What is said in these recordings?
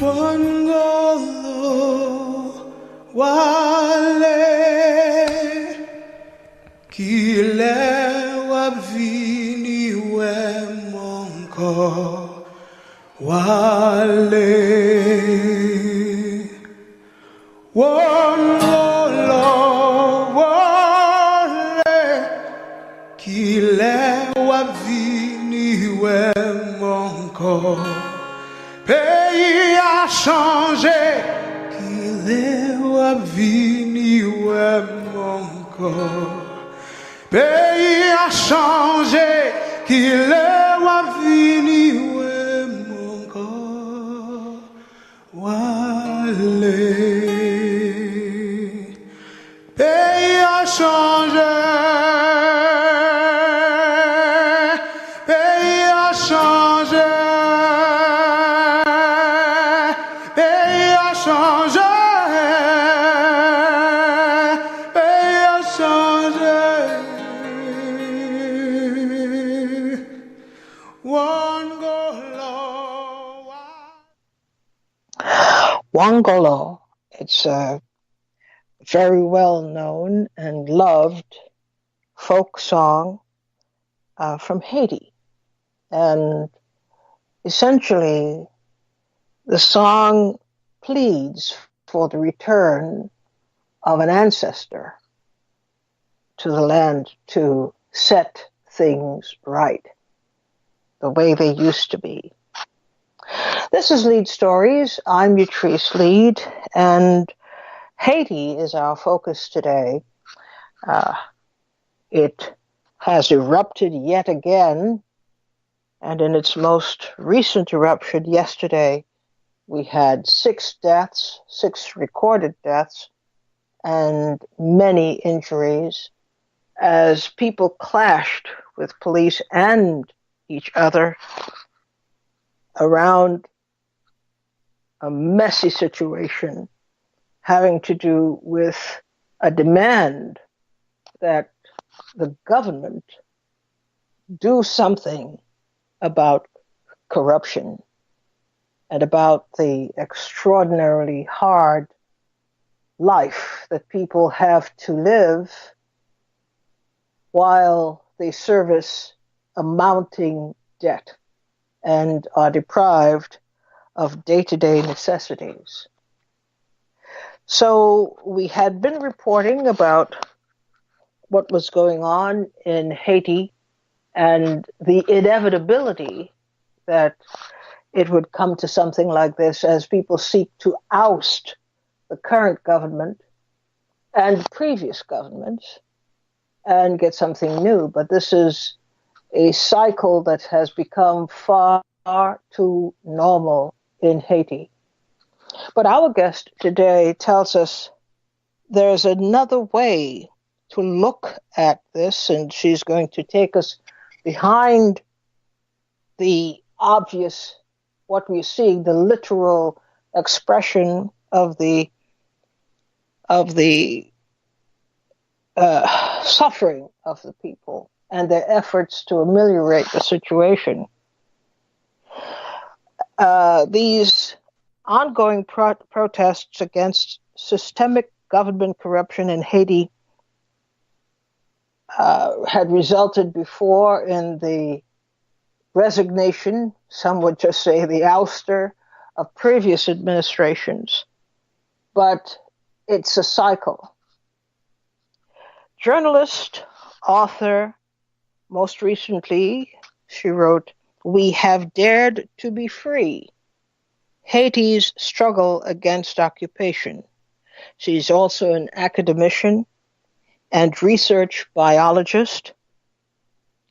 Wangolo wale kile wabvini we monko wale Wangolo wale kile wabvini we monko Pays a changé, qu'il est venu mon corps. Pays a changé, qu'il est venu mon corps. Wale. Pays a changé. Pays a changé. Wangolo, it's a very well known and loved folk song from Haiti. And essentially, the song pleads for the return of an ancestor to the land to set things right, the way they used to be. This is Leid Stories. I'm Utrice Leid, and Haiti is our focus today. It has erupted yet again, and in its most recent eruption yesterday, we had 6 deaths, 6 recorded deaths, and many injuries as people clashed with police and each other around a messy situation having to do with a demand that the government do something about corruption and about the extraordinarily hard life that people have to live while they service a mounting debt and are deprived of day-to-day necessities. So we had been reporting about what was going on in Haiti and the inevitability that it would come to something like this as people seek to oust the current government and previous governments and get something new. But this is a cycle that has become far too normal in Haiti. But our guest today tells us there's another way to look at this, and she's going to take us behind the obvious, what we see, the literal expression of the suffering of the people and their efforts to ameliorate the situation. These ongoing protests against systemic government corruption in Haiti had resulted before in the resignation, some would just say the ouster, of previous administrations. But it's a cycle. Journalist, author, most recently, she wrote, "We have dared to be free. Haiti's struggle against occupation." She's also an academician and research biologist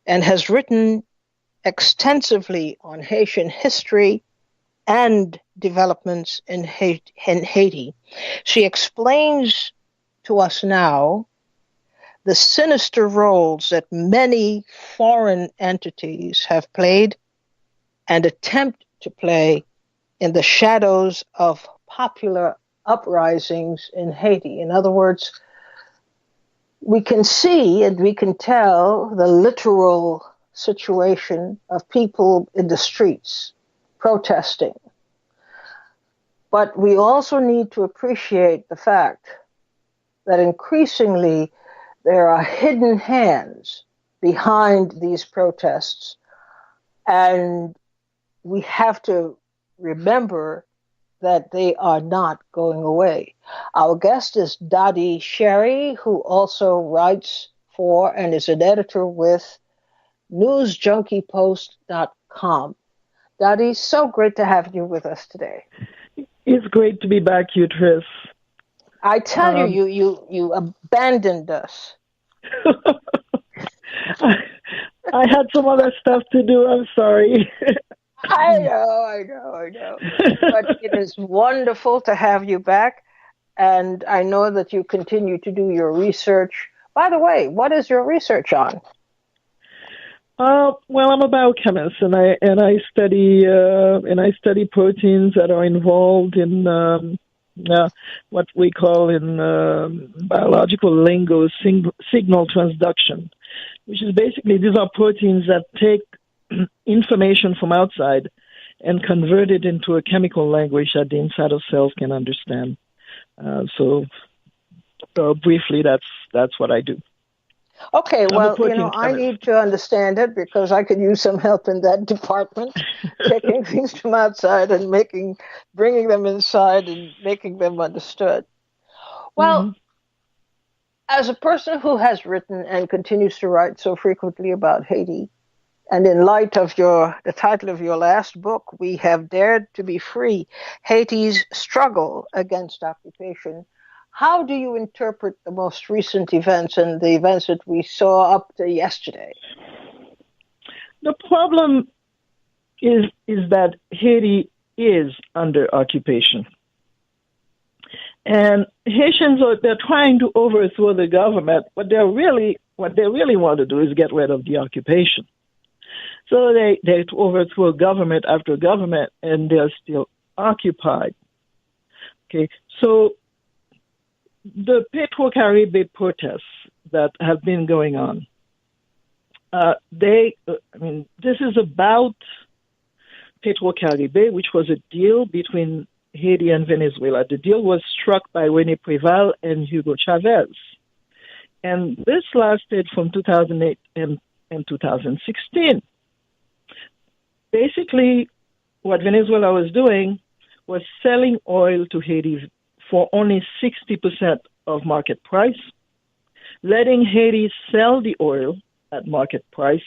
and has written extensively on Haitian history and developments in Haiti. She explains to us now the sinister roles that many foreign entities have played and attempt to play in the shadows of popular uprisings in Haiti. In other words, we can see and we can tell the literal situation of people in the streets protesting. But we also need to appreciate the fact that increasingly there are hidden hands behind these protests, and we have to remember that they are not going away. Our guest is Dady Chery, who also writes for and is an editor with newsjunkiepost.com. Dady, so great to have you with us today. It's great to be back, Uterus. I tell you abandoned us. I had some other stuff to do. I'm sorry. I know. But it is wonderful to have you back. And I know that you continue to do your research. By the way, what is your research on? Well, I'm a biochemist, and I study proteins that are involved in what we call in biological lingo signal transduction, which is basically these are proteins that take information from outside and convert it into a chemical language that the inside of cells can understand. So briefly, that's what I do. Okay, well, I need to understand it because I could use some help in that department, taking things from outside and bringing them inside and making them understood. Well, as a person who has written and continues to write so frequently about Haiti, and in light of the title of your last book, We Have Dared to Be Free, Haiti's Struggle Against Occupation, how do you interpret the most recent events and the events that we saw up to yesterday? The problem is that Haiti is under occupation. And Haitians they're trying to overthrow the government, but what they really want to do is get rid of the occupation. So they overthrow government after government, and they're still occupied. Okay, so the Petro-Caribe protests that have been going on, this is about Petro-Caribe, which was a deal between Haiti and Venezuela. The deal was struck by René Préval and Hugo Chavez. And this lasted from 2008 and 2016. Basically, what Venezuela was doing was selling oil to Haiti for only 60% of market price, letting Haiti sell the oil at market price,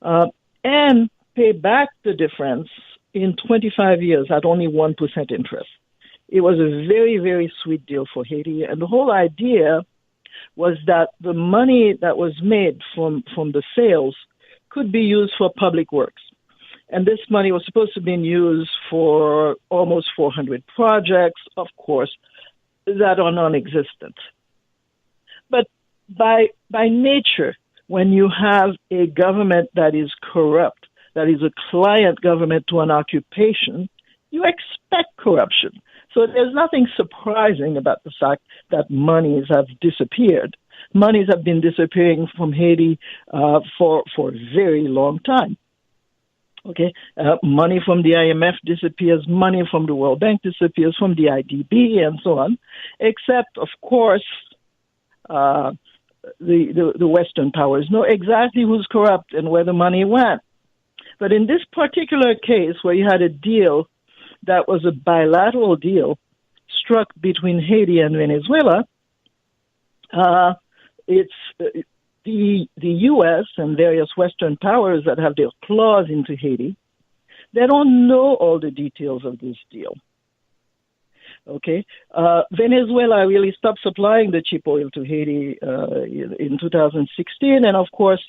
and pay back the difference in 25 years at only 1% interest. It was a very, very sweet deal for Haiti, and the whole idea was that the money that was made from the sales could be used for public works. And this money was supposed to be used for almost 400 projects, of course, that are non-existent. But by nature, when you have a government that is corrupt, that is a client government to an occupation, you expect corruption. So there's nothing surprising about the fact that monies have disappeared. Monies have been disappearing from Haiti for a very long time. Okay, money from the IMF disappears, money from the World Bank disappears, from the IDB, and so on. Except, of course, the Western powers know exactly who's corrupt and where the money went. But in this particular case, where you had a deal that was a bilateral deal struck between Haiti and Venezuela, it's the U.S. and various Western powers that have their claws into Haiti. They don't know all the details of this deal. Okay, Venezuela really stopped supplying the cheap oil to Haiti in 2016, and of course,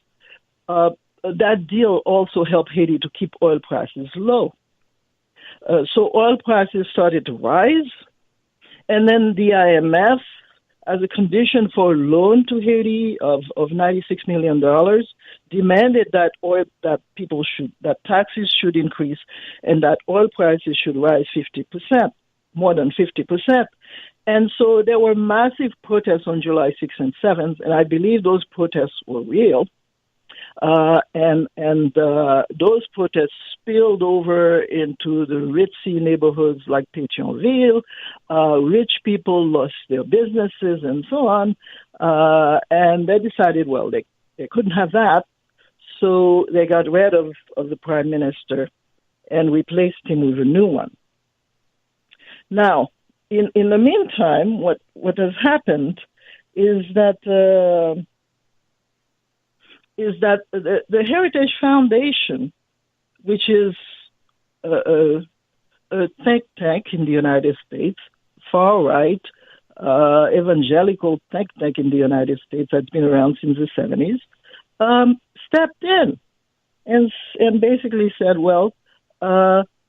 that deal also helped Haiti to keep oil prices low. So oil prices started to rise, and then the IMF, as a condition for a loan to Haiti of $96 million, demanded that that taxes should increase and that oil prices should rise 50%, more than 50%. And so there were massive protests on July 6th and 7th, and I believe those protests were real. and those protests spilled over into the ritzy neighborhoods like Pétionville. Rich people lost their businesses and so on, and they decided, well, they couldn't have that, so they got rid of the prime minister and replaced him with a new one. Now, in the meantime, what has happened is that the Heritage Foundation, which is a think tank in the United States, far right, evangelical think tank in the United States that's been around since the 70s, stepped in and basically said, well,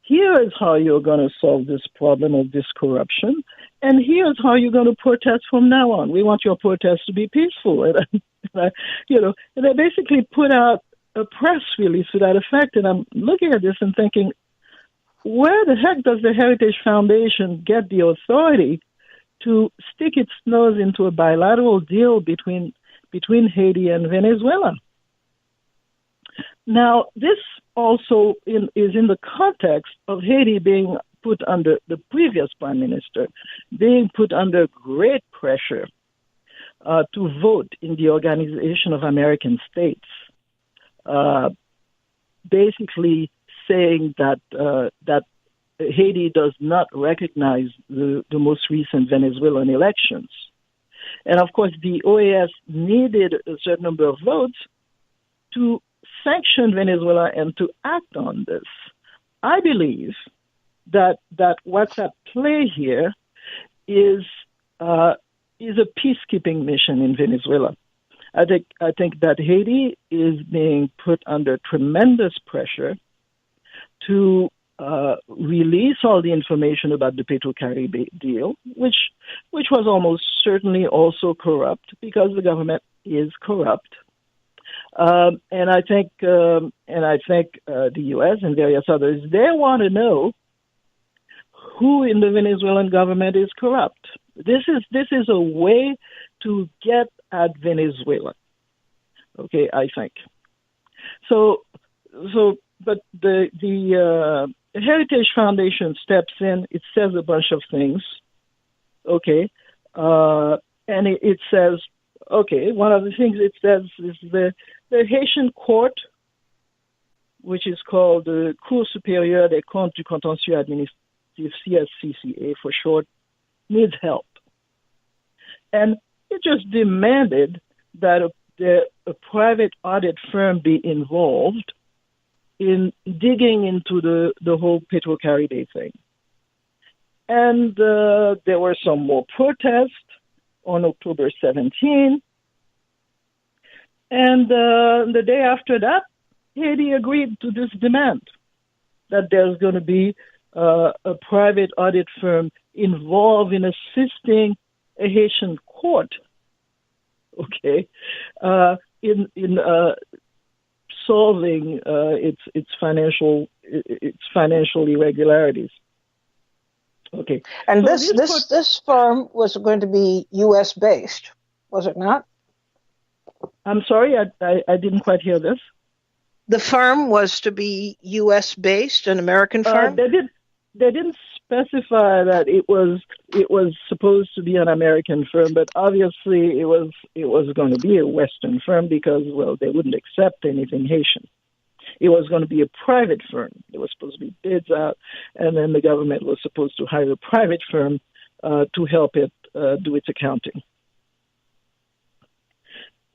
here is how you're going to solve this problem of this corruption, and here's how you're going to protest from now on. We want your protests to be peaceful. And they basically put out a press release to that effect, and I'm looking at this and thinking, where the heck does the Heritage Foundation get the authority to stick its nose into a bilateral deal between Haiti and Venezuela? Now, this also is in the context of Haiti being put under, the previous prime minister, being put under great pressure to vote in the Organization of American States, basically saying that Haiti does not recognize the most recent Venezuelan elections. And of course, the OAS needed a certain number of votes to sanction Venezuela and to act on this. I believe that what's at play here is a peacekeeping mission in Venezuela. I think that Haiti is being put under tremendous pressure to release all the information about the Petro-Caribe deal, which was almost certainly also corrupt because the government is corrupt. And I think the U.S. and various others, they want to know who in the Venezuelan government is corrupt. This is a way to get at Venezuela. Okay, I think. But the Heritage Foundation steps in. It says a bunch of things. Okay, and it says, okay, one of the things it says is the Haitian court, which is called the Cour supérieure des comptes du contentieux administratif, CSCCA for short, needs help. And it just demanded that a private audit firm be involved in digging into the whole Petro-Caribe thing. And there were some more protests on October 17. And the day after that, Haiti agreed to this demand that there's going to be a private audit firm involved in assisting a Haitian court, okay, in solving its financial irregularities. Okay, and so this firm was going to be U.S. based, was it not? I'm sorry, I didn't quite hear this. The firm was to be U.S. based, an American firm. They didn't specify that it was supposed to be an American firm, but obviously it was going to be a Western firm because, well, they wouldn't accept anything Haitian. It was going to be a private firm. There was supposed to be bids out, and then the government was supposed to hire a private firm to help it do its accounting.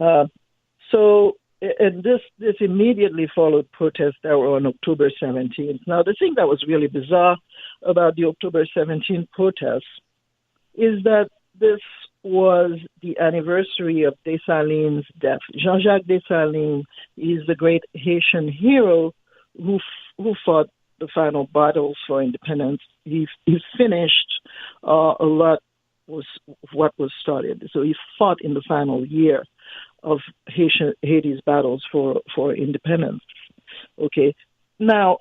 And this immediately followed protests that were on October 17th. Now, the thing that was really bizarre about the October 17th protests is that this was the anniversary of Dessalines' death. Jean-Jacques Dessalines is the great Haitian hero who fought the final battles for independence. He finished a lot of what was started. So he fought in the final year of Haiti's battles for independence. Okay, now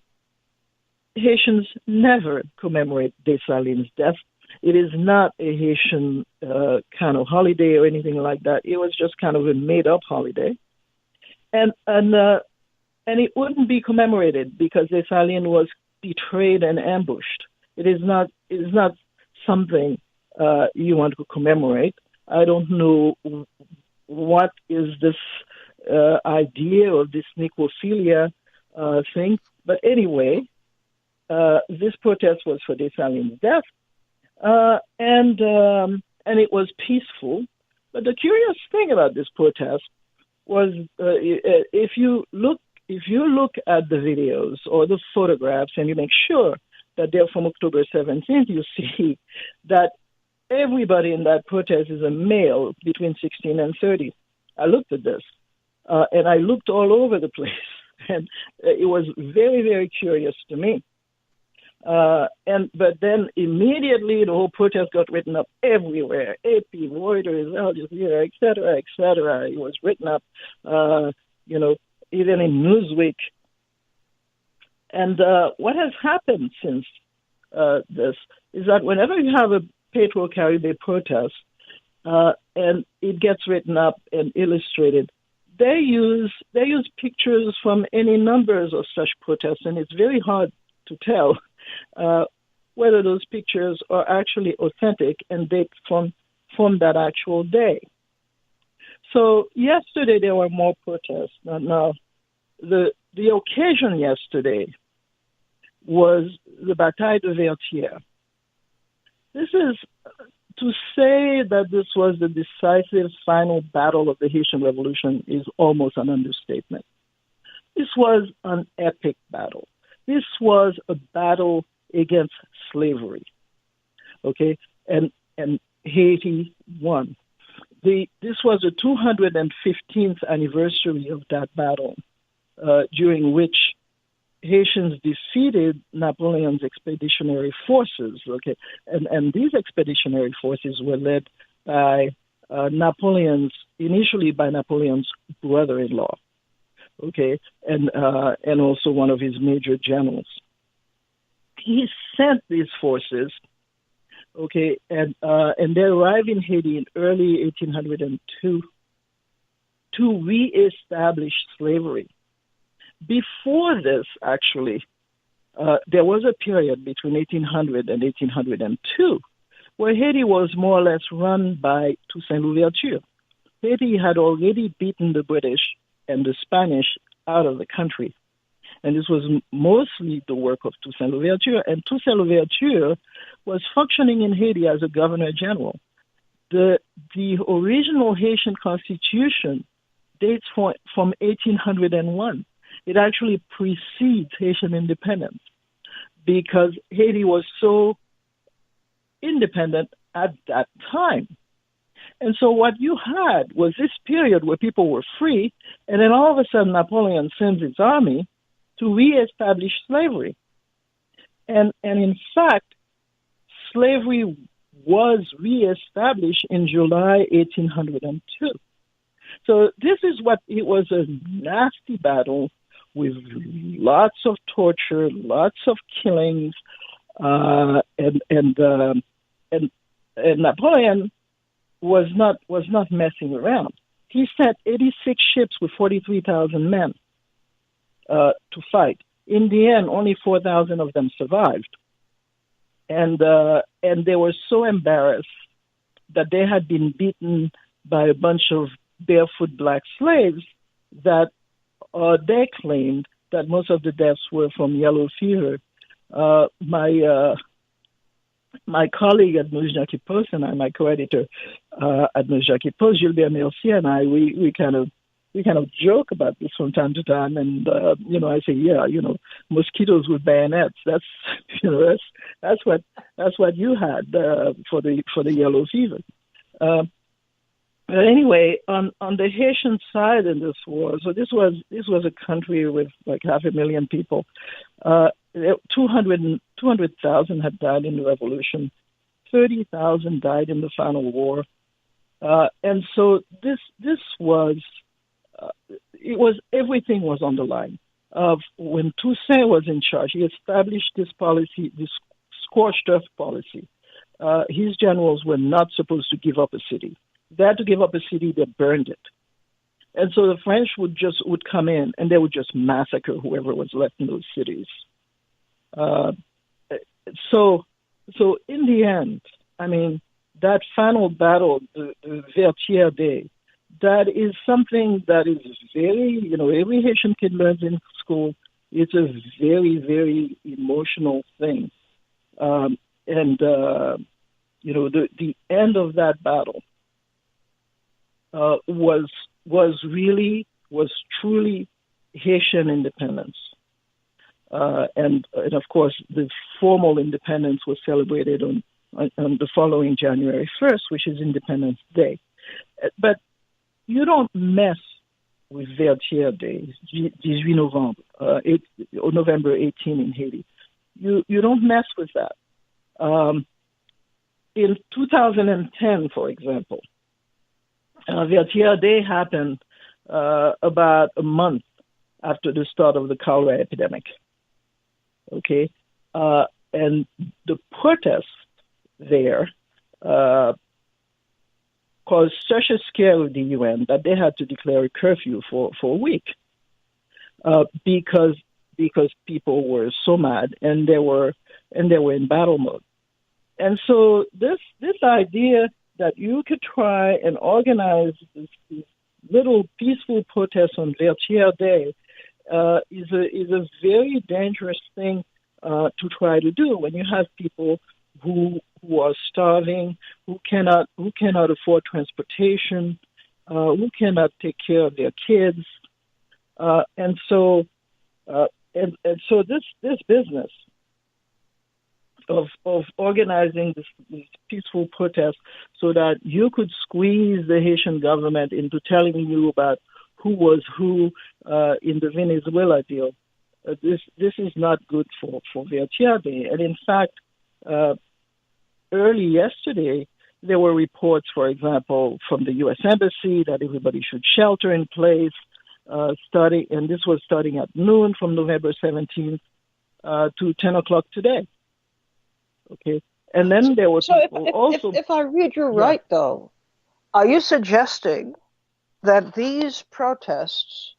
Haitians never commemorate Dessalines' death. It is not a Haitian kind of holiday or anything like that. It was just kind of a made-up holiday. And it wouldn't be commemorated because Dessalines was betrayed and ambushed. It is not something you want to commemorate. I don't know what is this idea of this necrophilia thing, but anyway, this protest was for Dessalines' death, and it was peaceful. But the curious thing about this protest was, if you look at the videos or the photographs and you make sure that they're from October 17th, you see that everybody in that protest is a male between 16 and 30. I looked at this, and I looked all over the place, and it was very, very curious to me. But then immediately the whole protest got written up everywhere. AP, Reuters, Al Jazeera, et cetera. It was written up, even in Newsweek. And what has happened since this is that whenever you have a Petro-Caribe protest and it gets written up and illustrated, they use pictures from any numbers of such protests, and it's very hard to tell whether those pictures are actually authentic and date from that actual day. So yesterday there were more protests. Now the occasion yesterday was the Bataille de Vertieres. This is to say that this was the decisive final battle of the Haitian Revolution is almost an understatement. This was an epic battle. This was a battle against slavery, okay? And Haiti won. This was the 215th anniversary of that battle, during which Haitians defeated Napoleon's expeditionary forces, okay? And these expeditionary forces were led by initially by Napoleon's brother-in-law, okay, and also one of his major generals. He sent these forces, okay, and they arrived in Haiti in early 1802 to reestablish slavery. Before this, actually, there was a period between 1800 and 1802 where Haiti was more or less run by Toussaint Louverture. Haiti had already beaten the British and the Spanish out of the country. And this was mostly the work of Toussaint Louverture. And Toussaint Louverture was functioning in Haiti as a governor general. The original Haitian constitution dates from 1801. It actually precedes Haitian independence because Haiti was so independent at that time. And so what you had was this period where people were free, and then all of a sudden Napoleon sends his army to reestablish slavery. And in fact, slavery was reestablished in July 1802. So this is what it was, a nasty battle with lots of torture, lots of killings, and Napoleon was not messing around. He sent 86 ships with 43,000 men to fight. In the end, only 4,000 of them survived, and they were so embarrassed that they had been beaten by a bunch of barefoot black slaves that they claimed that most of the deaths were from yellow fever. My colleague at News Junkie Post and I, my co-editor at News Junkie Post, Gilbert Mercier, and I, we kind of joke about this from time to time. And I say, mosquitoes with bayonets. That's what you had for the yellow fever. But anyway, on the Haitian side in this war, so this was a country with like 500,000 people. 200,000 had died in the revolution. 30,000 died in the final war. And so this was everything was on the line. When Toussaint was in charge, he established this policy, this scorched earth policy. His generals were not supposed to give up a city. If they had to give up a city, they burned it. And so the French would come in and they would just massacre whoever was left in those cities. So in the end, I mean, that final battle, the Vertieres Day, that is something that is very, every Haitian kid learns in school. It's a very, very emotional thing. The end of that battle was truly Haitian independence. And of course, the formal independence was celebrated on the following January 1st, which is Independence Day. But you don't mess with Vertieres Day, 18 November 18 in Haiti. You don't mess with that. In 2010, for example, Vertieres Day happened about a month after the start of the cholera epidemic. Okay, and the protests there caused such a scare with the UN that they had to declare a curfew for a week because people were so mad and they were in battle mode. And so this idea that you could try and organize this little peaceful protest on Vertieres Day is a very dangerous thing to try to do when you have people who are starving, who cannot afford transportation, who cannot take care of their kids, and so this business of organizing this peaceful protest so that you could squeeze the Haitian government into telling you about who was who in the Venezuela deal. This is not good for Vertieres Day. And in fact, early yesterday, there were reports, for example, from the U.S. Embassy that everybody should shelter in place, and this was starting at noon from November 17th to 10 o'clock today. Okay, and then there was also. If I read you right, though, are you suggesting that these protests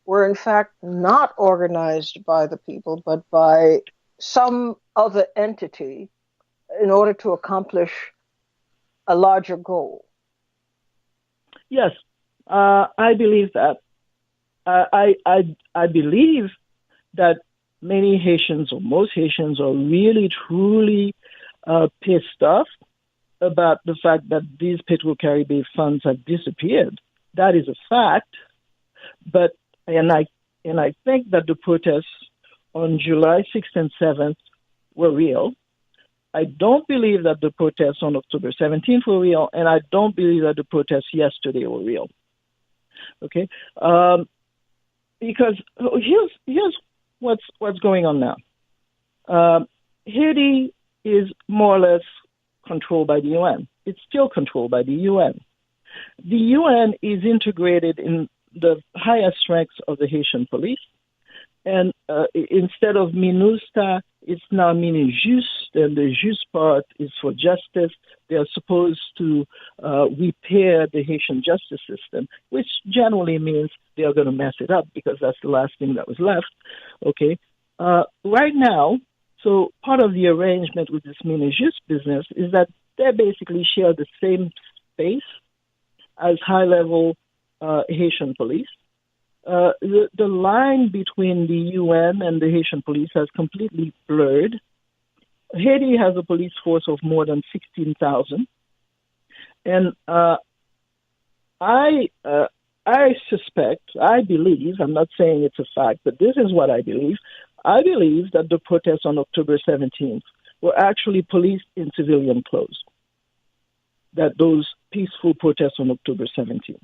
were in fact not organized by the people, but by some other entity in order to accomplish a larger goal? Yes, I believe that. I believe that many Haitians, or most Haitians, are really, truly pissed off about the fact that these Petro-Caribbean funds have disappeared. That is a fact. But and I think that the protests on July 6th and 7th were real. I don't believe that the protests on October 17th were real, and I don't believe that the protests yesterday were real. Okay, because here's what's going on now. Haiti is more or less controlled by the UN. It's still controlled by the UN. The UN is integrated in the highest ranks of the Haitian police. And instead of MINUSTA, it's now MINUJUST, and the JUST part is for justice. They are supposed to repair the Haitian justice system, which generally means they are going to mess it up because that's the last thing that was left. Okay. Right now, so part of the arrangement with this MINUJUST business is that they basically share the same space as high-level Haitian police. The line between the UN and the Haitian police has completely blurred. Haiti has a police force of more than 16,000. And I suspect, I believe, I'm not saying it's a fact, but this is what I believe. I believe that the protests on October 17th were actually policed in civilian clothes, that those peaceful protests on October 17th.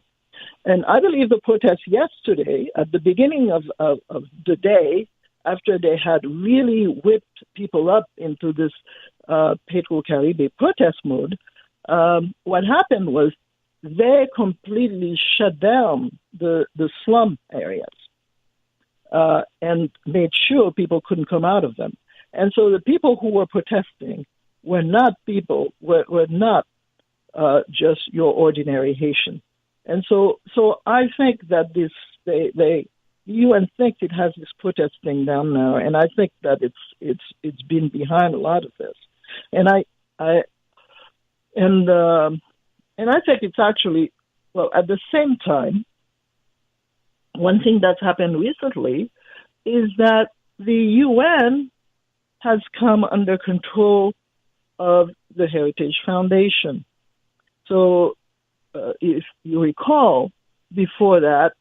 And I believe the protests yesterday, at the beginning of the day, after they had really whipped people up into this Petro-Caribbean protest mode, what happened was they completely shut down the slum areas and made sure people couldn't come out of them. And so the people who were protesting were not just your ordinary Haitian. And so I think that the UN thinks it has this protest thing down now, and I think that it's been behind a lot of this, and I think it's actually, well, at the same time, one thing that's happened recently is that the UN has come under control of the Heritage Foundation. So if you recall, before that,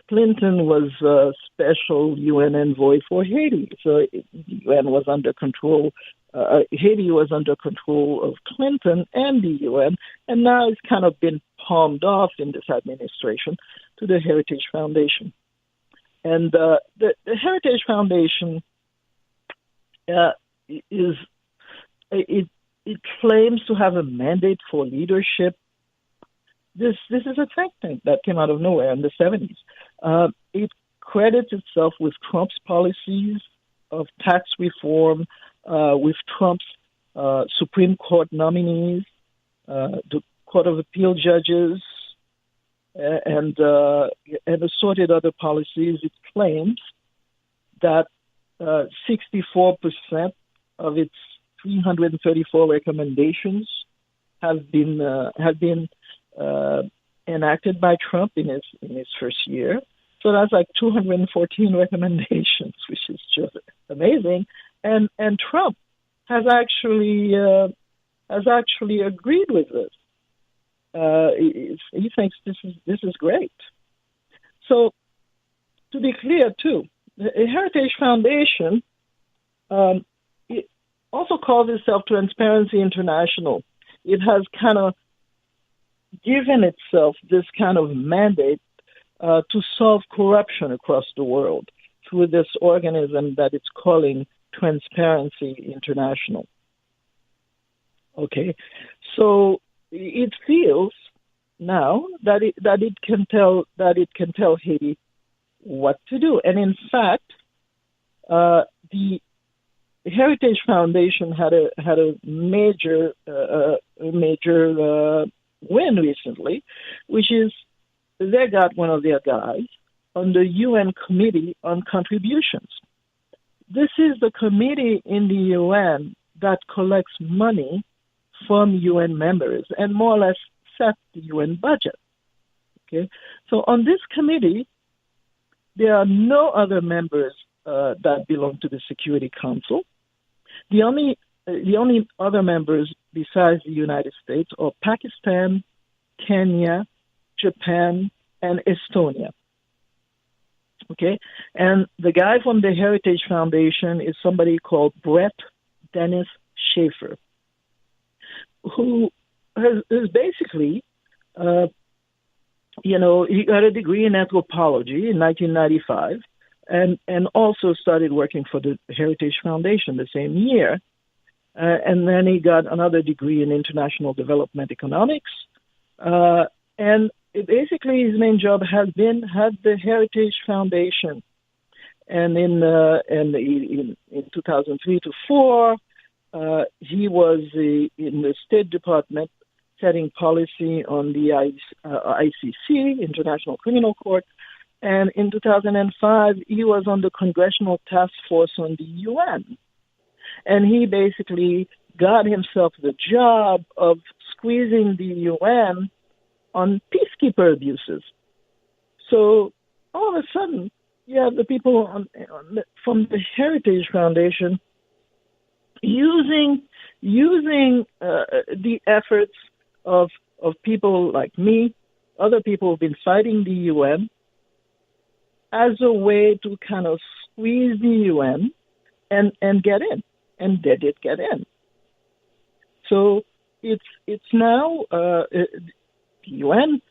Clinton was a special UN envoy for Haiti. So the UN was under control. Haiti was under control of Clinton and the UN, and now it's kind of been palmed off in this administration to the Heritage Foundation. And the Heritage Foundation it claims to have a mandate for leadership. This is a think tank that came out of nowhere in the 70s. It credits itself with Trump's policies of tax reform, with Trump's Supreme Court nominees, the Court of Appeal judges, and assorted other policies. It claims that 64% of its 334 recommendations have been enacted by Trump in his first year. So that's like 214 recommendations, which is just amazing. And Trump has actually agreed with this. He thinks this is great. So to be clear, too, the Heritage Foundation it also calls itself Transparency International. It has kind of given itself this kind of mandate to solve corruption across the world through this organism that it's calling Transparency International. Okay, so it feels now that it can tell Haiti what to do, and in fact, the Heritage Foundation had a major win recently, which is they got one of their guys on the UN Committee on Contributions. This is the committee in the UN that collects money from UN members and more or less sets the UN budget. Okay, so on this committee, there are no other members that belong to the Security Council. The only other members besides the United States are Pakistan, Kenya, Japan, and Estonia. Okay, and the guy from the Heritage Foundation is somebody called Brett Dennis Schaefer, who is basically, he got a degree in anthropology in 1995, and also started working for the Heritage Foundation the same year. And then he got another degree in international development economics. And basically his main job has been at the Heritage Foundation. And in 2003 to 4, he was in the State Department setting policy on the ICC, International Criminal Court. And in 2005, he was on the Congressional Task Force on the UN. And he basically got himself the job of squeezing the UN on peacekeeper abuses. So all of a sudden, you have the people from the Heritage Foundation using the efforts of people like me, other people who've been fighting the UN, as a way to kind of squeeze the UN and get in. And they did get in. So it's now the UN.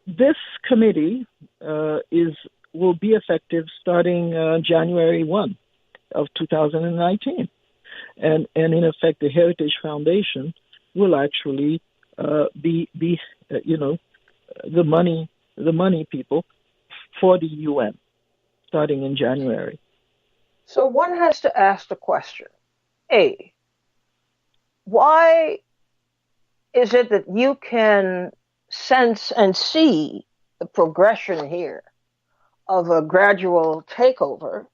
This committee will be effective starting January 1 of 2019, and in effect, the Heritage Foundation will actually be the money people for the UN starting in January. So one has to ask the question, A, why is it that you can sense and see the progression here of a gradual takeover,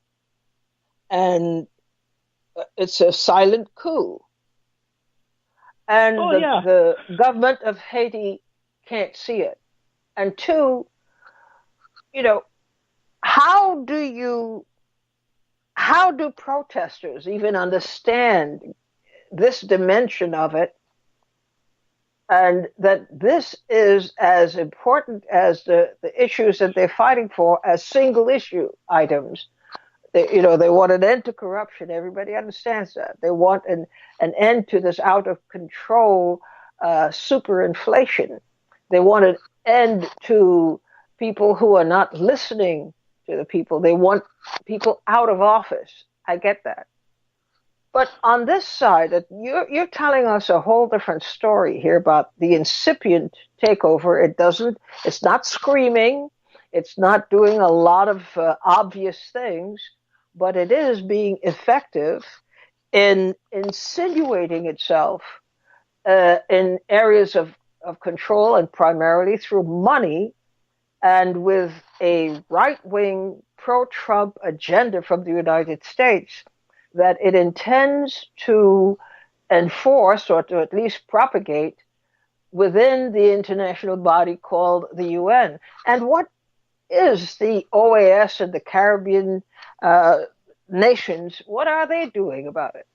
and it's a silent coup. And Oh, yeah. the government of Haiti can't see it. And two, you know, how do protesters even understand this dimension of it, and that this is as important as the issues that they're fighting for as single issue items? They want an end to corruption. Everybody understands that. They want an end to this out of control superinflation. They want an end to people who are not listening to the people. They want people out of office. I get that. But on this side, you're telling us a whole different story here about the incipient takeover. It's not screaming. It's not doing a lot of obvious things, but it is being effective in insinuating itself in areas of control, and primarily through money, and with a right-wing pro-Trump agenda from the United States that it intends to enforce, or to at least propagate, within the international body called the UN. And what is the OAS and the Caribbean nations? What are they doing about it?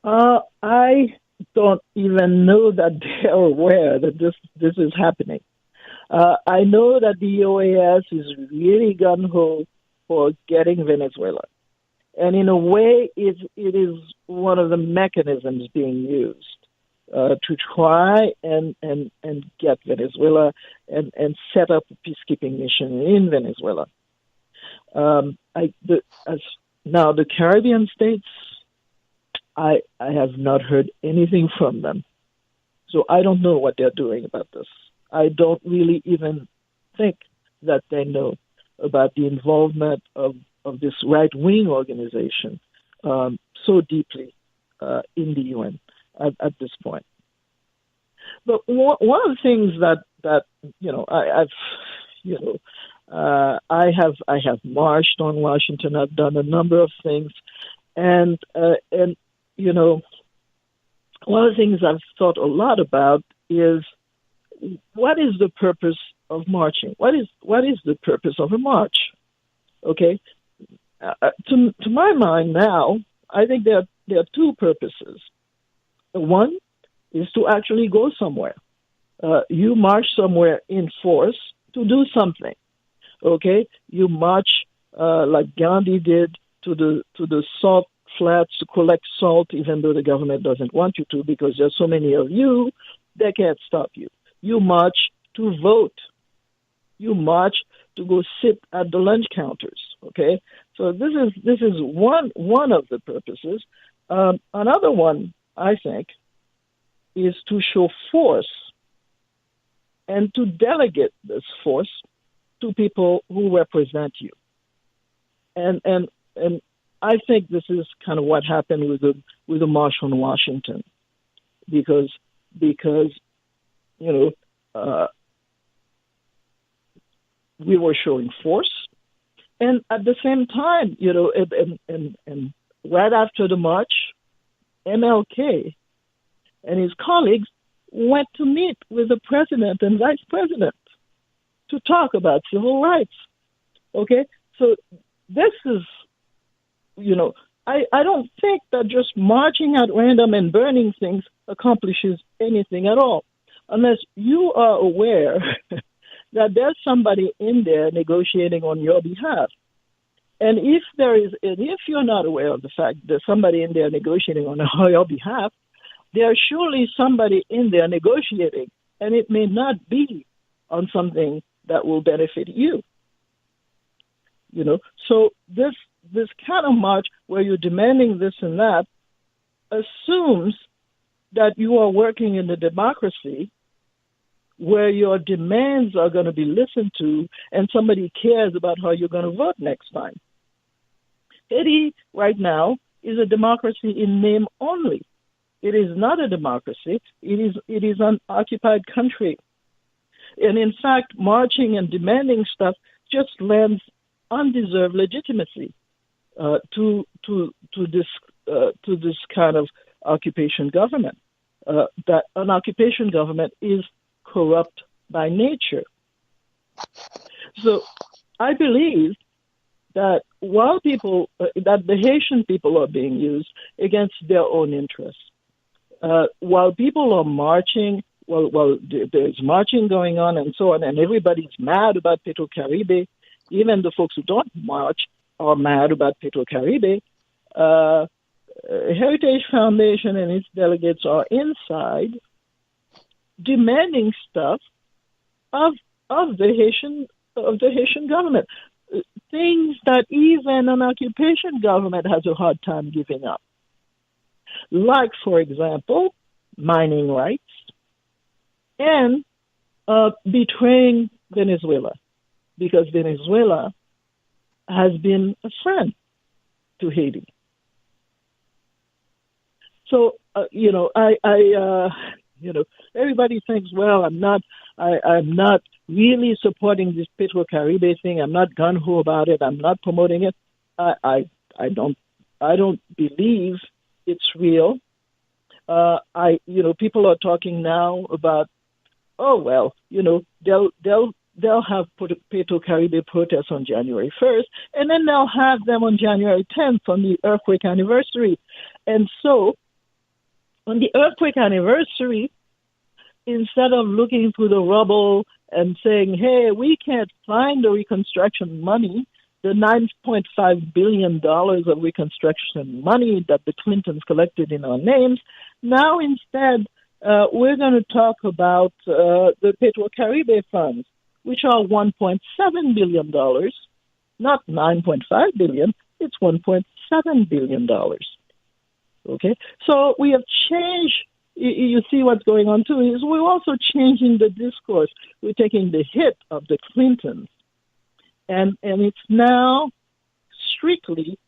I don't even know that they're aware that this is happening. I know that the OAS is really gung-ho for getting Venezuela. And in a way, it is one of the mechanisms being used to try and get Venezuela and set up a peacekeeping mission in Venezuela. Now, the Caribbean states, I have not heard anything from them. So I don't know what they're doing about this. I don't really even think that they know about the involvement of this right-wing organization so deeply in the UN at this point. But one of the things that I have marched on Washington. I've done a number of things, and one of the things I've thought a lot about is, what is the purpose of marching? What is the purpose of a march? Okay, to my mind now, I think there are two purposes. One is to actually go somewhere. You march somewhere in force to do something. Okay, you march like Gandhi did to the salt flats to collect salt, even though the government doesn't want you to, because there's so many of you, they can't stop you. You march to vote. You march to go sit at the lunch counters. Okay, so this is one of the purposes. Another one, I think, is to show force and to delegate this force to people who represent you. And I think this is kind of what happened with the March on Washington, because we were showing force, and at the same time, and right after the march, MLK and his colleagues went to meet with the president and vice president to talk about civil rights. Okay, so this is, I don't think that just marching at random and burning things accomplishes anything at all, unless you are aware that there's somebody in there negotiating on your behalf. And if you're not aware of the fact that there's somebody in there negotiating on your behalf, there's surely somebody in there negotiating, and it may not be on something that will benefit you. So this kind of march where you're demanding this and that assumes that you are working in a democracy where your demands are going to be listened to and somebody cares about how you're going to vote next time. Haiti right now is a democracy in name only. It is not a democracy. It is an occupied country. And in fact, marching and demanding stuff just lends undeserved legitimacy to this kind of occupation government. That an occupation government is corrupt by nature. So I believe that while that the Haitian people are being used against their own interests, while people are marching, there's marching going on and so on, and everybody's mad about Petro-Caribe. Even the folks who don't march are mad about Petro-Caribe. Heritage Foundation and its delegates are inside demanding stuff of the Haitian government, things that even an occupation government has a hard time giving up. Like, for example, mining rights and betraying Venezuela, because Venezuela has been a friend to Haiti. So, everybody thinks, well, I'm not really supporting this Petro-Caribe thing. I'm not gung-ho about it. I'm not promoting it. I don't believe it's real. People are talking now about, they'll have Petro-Caribe protests on January 1st, and then they'll have them on January 10th on the earthquake anniversary. And so, on the earthquake anniversary, instead of looking through the rubble and saying, hey, we can't find the reconstruction money, the $9.5 billion of reconstruction money that the Clintons collected in our names, now instead we're going to talk about the Petro-Caribe funds, which are $1.7 billion, not $9.5 billion, it's $1.7 billion. Okay, so we have changed. You see what's going on too is we're also changing the discourse. We're taking the hit of the Clintons, and it's now strictly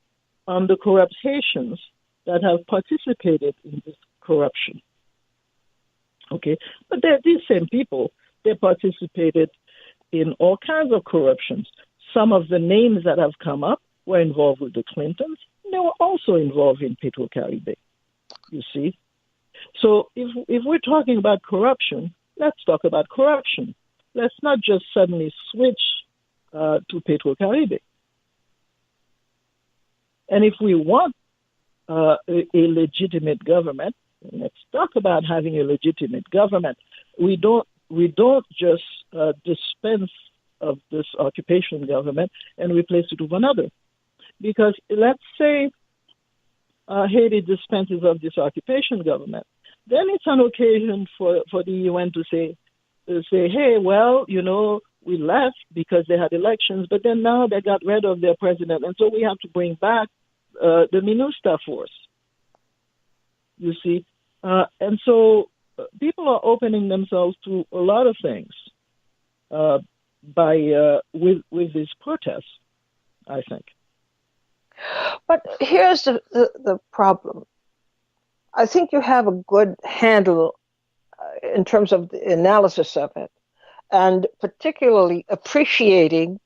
on the corrupt Haitians that have participated in this corruption. Okay, but they're these same people. They participated in all kinds of corruptions. Some of the names that have come up were involved with the Clintons. They were also involved in Petro-Caribe, you see. So if we're talking about corruption, let's talk about corruption. Let's not just suddenly switch to Petro-Caribe. And if we want a legitimate government, let's talk about having a legitimate government. We don't just dispense of this occupation government and replace it with another. Because let's say Haiti dispenses of this occupation government, then it's an occasion for the UN to say, hey, well, we left because they had elections, but then now they got rid of their president, and so we have to bring back the MINUSTA force. You see, and so people are opening themselves to a lot of things with these protests, I think. But here's the problem. I think you have a good handle in terms of the analysis of it, and particularly appreciating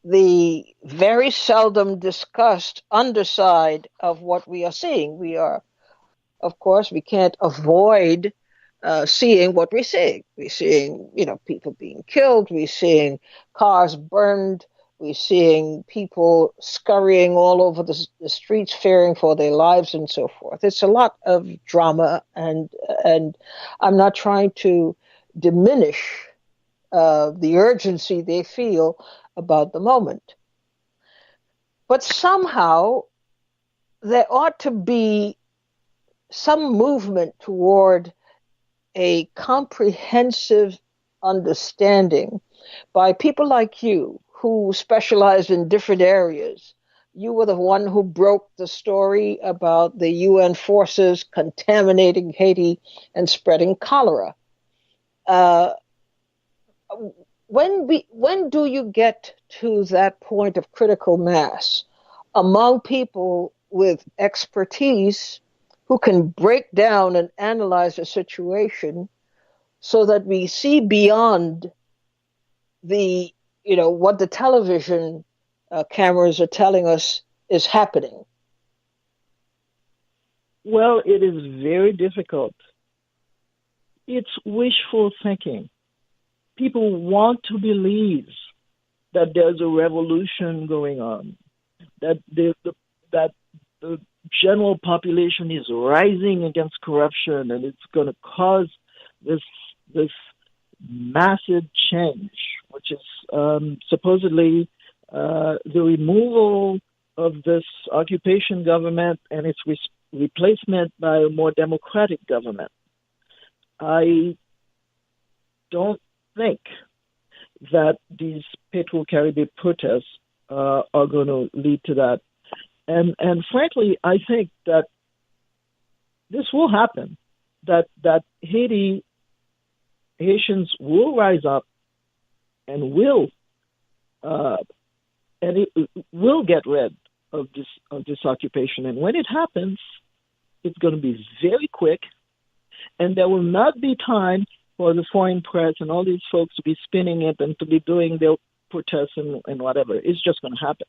the very seldom discussed underside of what we are seeing. We are, of course, we can't avoid seeing what we're seeing. We're seeing, people being killed. We're seeing cars burned. We're seeing people scurrying all over the streets, fearing for their lives and so forth. It's a lot of drama, and I'm not trying to diminish the urgency they feel about the moment. But somehow there ought to be some movement toward a comprehensive understanding by people like you who specialize in different areas. You were the one who broke the story about the UN forces contaminating Haiti and spreading cholera. When do you get to that point of critical mass among people with expertise who can break down and analyze a situation so that we see beyond the, what the television cameras are telling us is happening. Well, it is very difficult. It's wishful thinking. People want to believe that there's a revolution going on, that that the general population is rising against corruption, and it's going to cause this massive change, which is supposedly the removal of this occupation government and its replacement by a more democratic government. I don't think that these Petro-Caribbean protests are going to lead to that. And frankly, I think that this will happen, that Haitians will rise up and will get rid of this occupation. And when it happens, it's going to be very quick, and there will not be time for the foreign press and all these folks to be spinning it and to be doing their protests and whatever. It's just going to happen.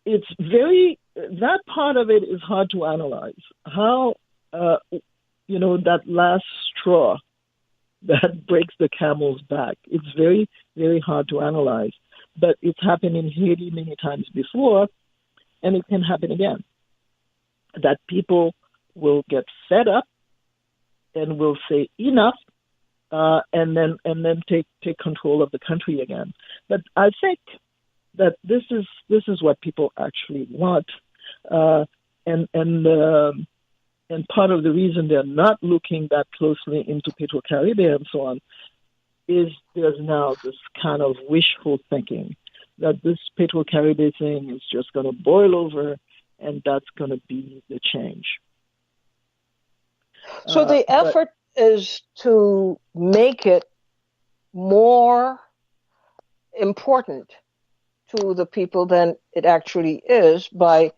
It's very, that part of it is hard to analyze. How, that last straw that breaks the camel's back. It's very, very hard to analyze. But it's happened in Haiti many times before, and it can happen again. That people will get fed up and will say enough, and then take control of the country again. But I think that this is what people actually want, and part of the reason they're not looking that closely into Petro-Caribbean and so on is there's now this kind of wishful thinking that this Petro-Caribbean thing is just going to boil over, and that's going to be the change. So the effort is to make it more important to the people than it actually is by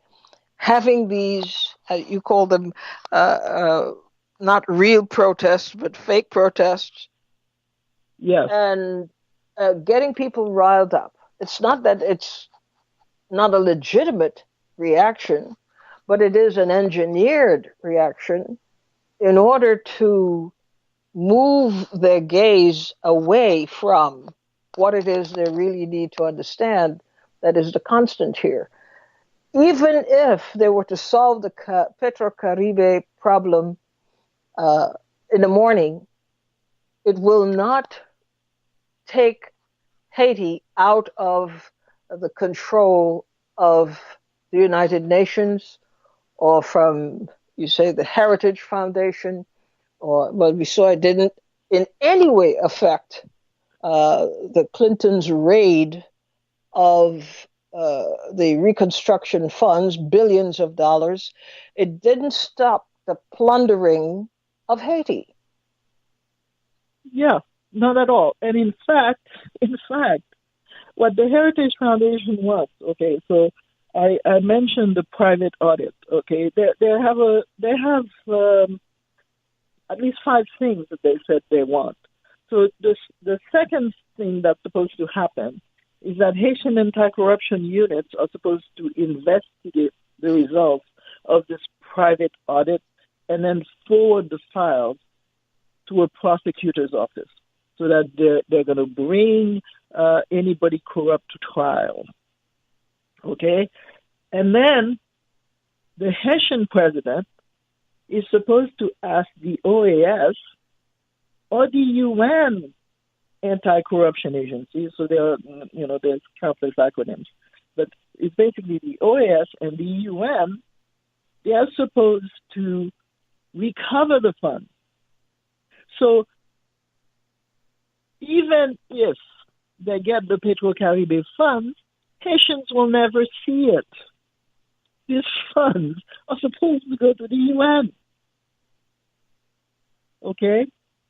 having these, you call them not real protests, but fake protests. Yes. And getting people riled up. It's not that it's not a legitimate reaction, but it is an engineered reaction in order to move their gaze away from what it is they really need to understand that is the constant here. Even if they were to solve the Petro-Caribe problem in the morning, it will not take Haiti out of the control of the United Nations or from, you say, the Heritage Foundation, but we saw it didn't in any way affect the Clintons' raid of the reconstruction funds, billions of dollars. It didn't stop the plundering of Haiti. Yeah, not at all. And in fact, what the Heritage Foundation wants, okay, so I mentioned the private audit, okay, they have at least 5 things that they said they want. So the second thing that's supposed to happen is that Haitian anti-corruption units are supposed to investigate the results of this private audit and then forward the files to a prosecutor's office so that they're going to bring anybody corrupt to trial. Okay? And then the Haitian president is supposed to ask the OAS or the UN anti-corruption agency, so there's countless acronyms, but it's basically the OAS and the UN. They are supposed to recover the funds. So even if they get the Petro-Caribbean funds, Haitians will never see it. These funds are supposed to go to the UN. Okay?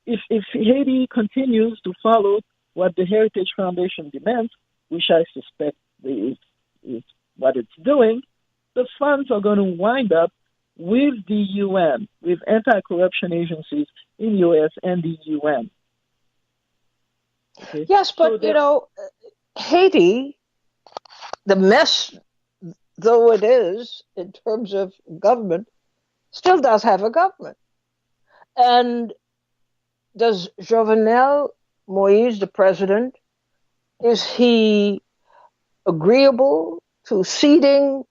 If Haiti continues to follow what the Heritage Foundation demands, which I suspect is what it's doing, the funds are going to wind up with the UN, with anti-corruption agencies in U.S. and the UN. Okay? Yes, but Haiti, the mess though it is in terms of government, still does have a government. And does Jovenel Moise, the president, is he agreeable to ceding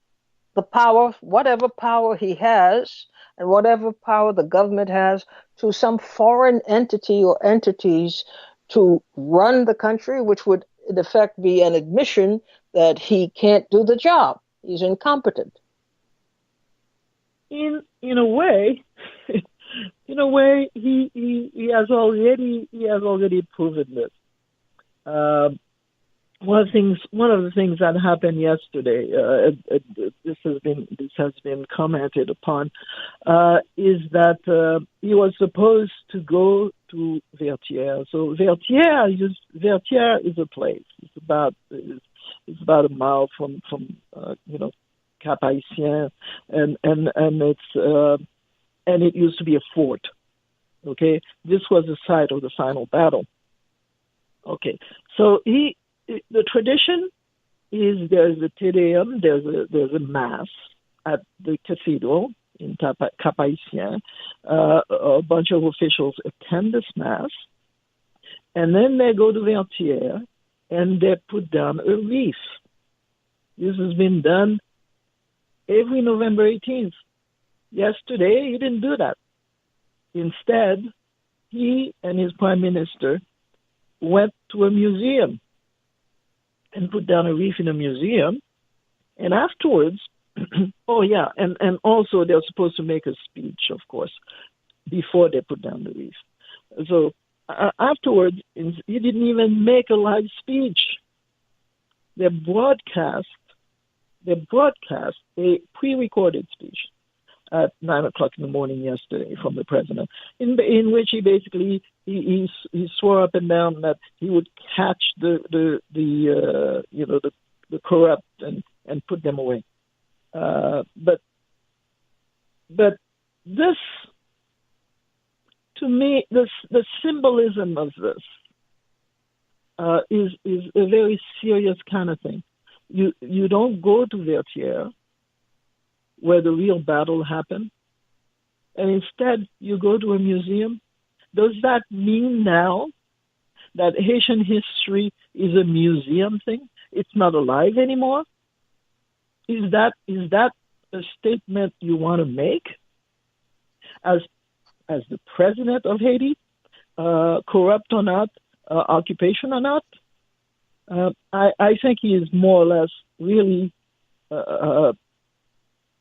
the power, whatever power he has, and whatever power the government has, to some foreign entity or entities to run the country, which would in effect be an admission that he can't do the job? He's incompetent. In a way, he has already proven this. One of the things that happened yesterday, this has been commented upon, is that he was supposed to go to Vertieres. So Vertieres is a place. It's about a mile from Cap Haitien, and it used to be a fort. Okay, this was the site of the final battle. Okay, so the tradition is there's a Te Deum, there's a mass at the cathedral in Cap Haitien. A bunch of officials attend this mass, and then they go to Vertieres and they put down a wreath. This has been done every November 18th. Yesterday, he didn't do that. Instead, he and his prime minister went to a museum and put down a wreath in a museum. And afterwards, and also they're supposed to make a speech, of course, before they put down the wreath. So afterwards, he didn't even make a live speech. They broadcast a pre-recorded speech at 9 o'clock in the morning yesterday from the president, in which he basically he swore up and down that he would catch the corrupt and put them away. But this, to me, the symbolism of this is a very serious kind of thing. You don't go to Vertieres, where the real battle happened, and instead you go to a museum. Does that mean now that Haitian history is a museum thing? It's not alive anymore? Is that a statement you want to make as the president of Haiti, corrupt or not, occupation or not? I think he is more or less really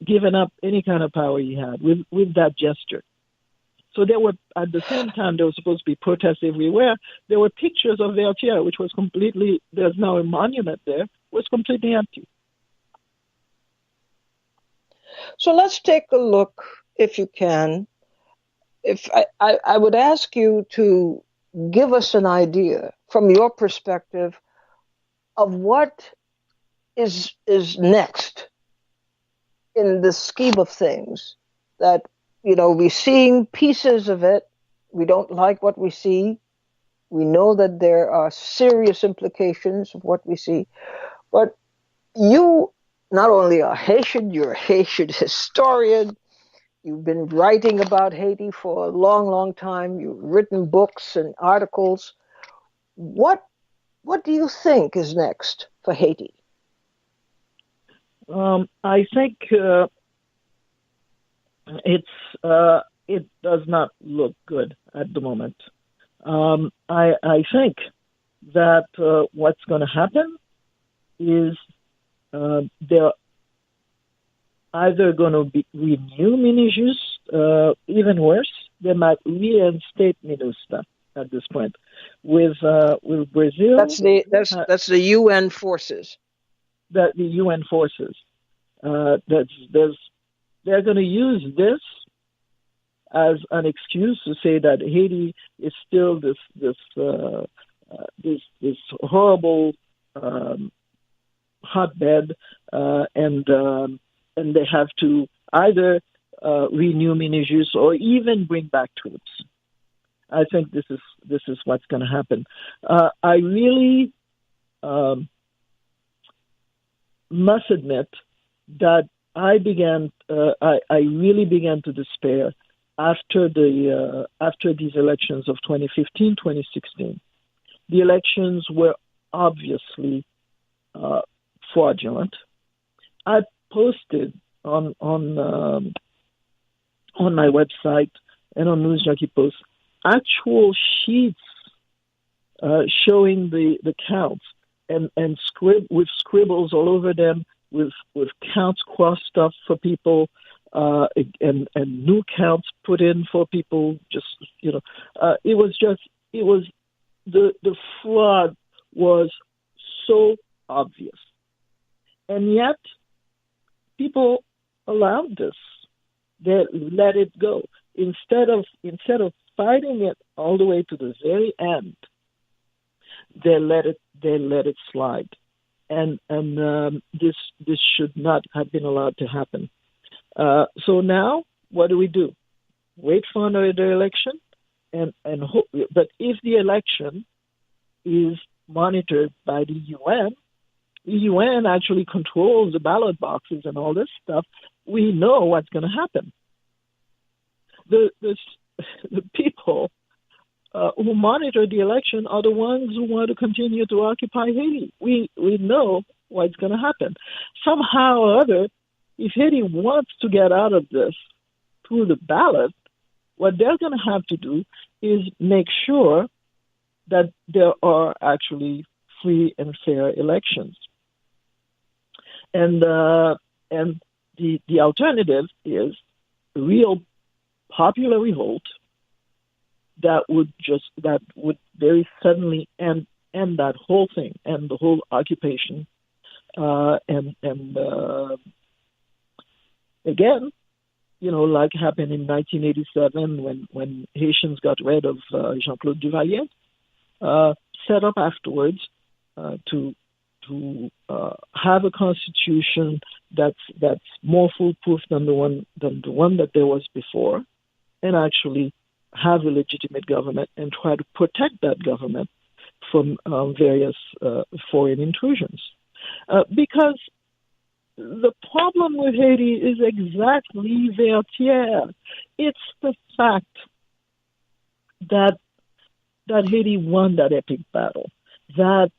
given up any kind of power he had with that gesture. So there were, at the same time, there was supposed to be protests everywhere. There were pictures of Vertieres, which was completely, there's now a monument there, was completely empty. So let's take a look, if you can. If I would ask you to give us an idea from your perspective of what is next in the scheme of things. That, we're seeing pieces of it. We don't like what we see. We know that there are serious implications of what we see. But you not only are Haitian, you're a Haitian historian. You've been writing about Haiti for a long, long time. You've written books and articles. What do you think is next for Haiti? I think it does not look good at the moment. I think that what's going to happen is they're either going to renew MINUJUST, even worse, they might reinstate MINUSTA at this point. With Brazil, that's the UN forces. The UN forces. They're going to use this as an excuse to say that Haiti is still this horrible hotbed and they have to either renew Minijus or even bring back troops. I think this is what's going to happen. I really must admit that I really began to despair after these elections of 2015, 2016. The elections were obviously fraudulent. I posted on my website and on News Junkie Post actual sheets showing the counts and with scribbles all over them with counts crossed off for people and new counts put in for people. The fraud was so obvious, and yet people allowed this. They let it go instead of fighting it all the way to the very end. They let it slide, and this should not have been allowed to happen. So now, what do? Wait for another election, and hope. But if the election is monitored by the UN actually controls the ballot boxes and all this stuff. We know what's going to happen. The people who monitor the election are the ones who want to continue to occupy Haiti. We know what's going to happen. Somehow or other, if Haiti wants to get out of this through the ballot, what they're going to have to do is make sure that there are actually free and fair elections. And the alternative is real popular revolt that would very suddenly end that whole thing and the whole occupation. Again, like happened in 1987 when Haitians got rid of Jean-Claude Duvalier, set up afterwards to have a constitution that's more foolproof than the one that there was before, and actually have a legitimate government and try to protect that government from various foreign intrusions. Because the problem with Haiti is exactly Vertieres. It's the fact that Haiti won that epic battle. That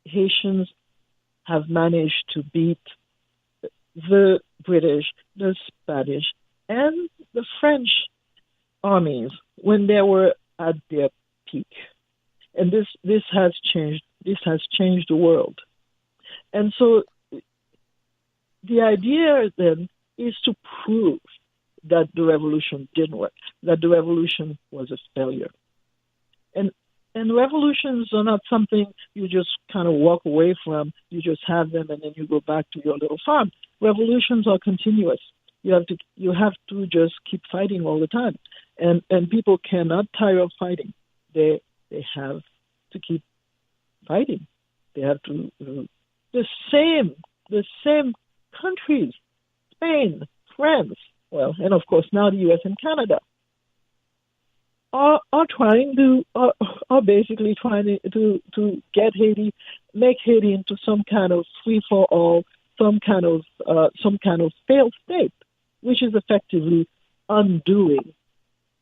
Haitians have managed to beat the British, the Spanish, and the French armies when they were at their peak. And this has changed the world. And so the idea then is to prove that the revolution didn't work, that the revolution was a failure. And revolutions are not something you just kind of walk away from. You just have them and then you go back to your little farm. Revolutions are continuous. You have to just keep fighting all the time. And people cannot tire of fighting. They have to keep fighting. They have to the same countries, Spain, France, and of course now the US and Canada are basically trying to get Haiti, make Haiti into some kind of free for all, some kind of failed state, which is effectively undoing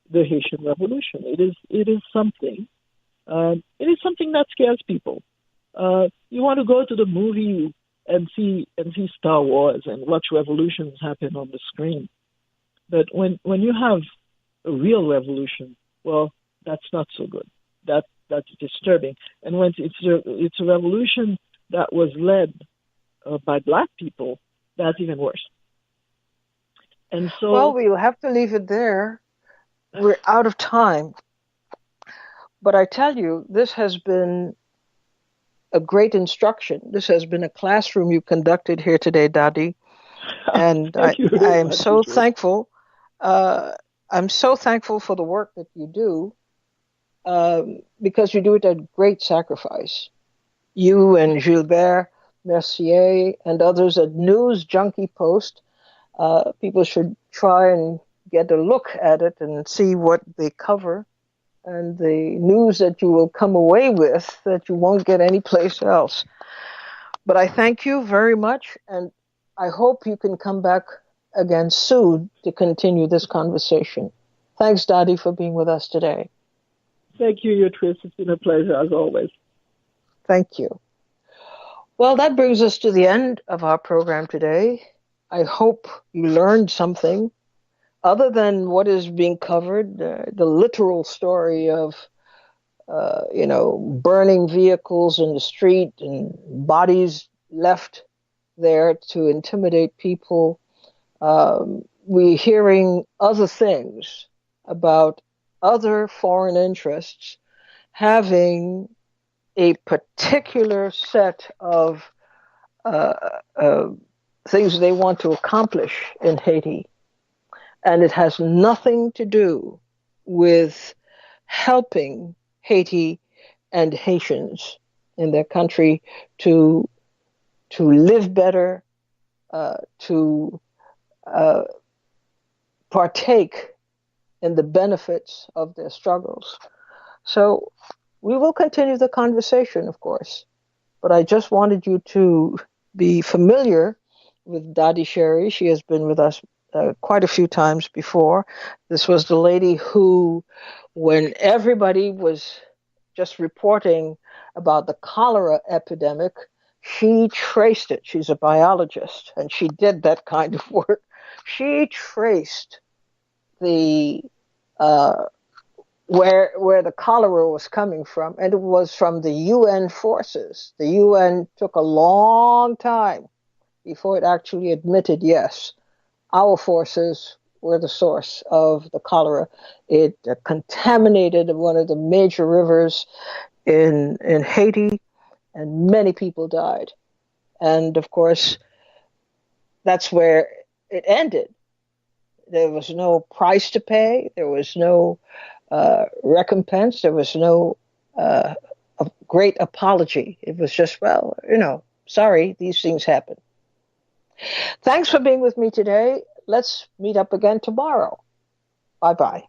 the Haitian Revolution. It is something that scares people. You want to go to the movie and see Star Wars and watch revolutions happen on the screen, but when you have a real revolution, that's not so good. That's disturbing. And when it's a revolution that was led by Black people, that's even worse. And so, we will have to leave it there. We're out of time. But I tell you, this has been a great instruction. This has been a classroom you conducted here today, Dady. And I am so thankful. I'm so thankful for the work that you do. because you do it at great sacrifice. You and Gilbert Mercier and others at News Junkie Post, people should try and get a look at it and see what they cover and the news that you will come away with that you won't get anyplace else. But I thank you very much, and I hope you can come back again soon to continue this conversation. Thanks, Dady, for being with us today. Thank you, Utrice. It's been a pleasure, as always. Thank you. Well, that brings us to the end of our program today. I hope you learned something other than what is being covered, the literal story of burning vehicles in the street and bodies left there to intimidate people. We're hearing other things about other foreign interests having a particular set of things they want to accomplish in Haiti. And it has nothing to do with helping Haiti and Haitians in their country to live better, to partake in the benefits of their struggles. So we will continue the conversation, of course, but I just wanted you to be familiar with Dady Chery. She has been with us quite a few times before. This was the lady who, when everybody was just reporting about the cholera epidemic, she traced it. She's a biologist, and she did that kind of work. She traced the where the cholera was coming from, and it was from the UN forces. The UN took a long time before it actually admitted, yes, our forces were the source of the cholera. It contaminated one of the major rivers in Haiti, and many people died. And of course, that's where it ended. There was no price to pay. There was no recompense. There was no a great apology. It was just, well, sorry, these things happen. Thanks for being with me today. Let's meet up again tomorrow. Bye-bye.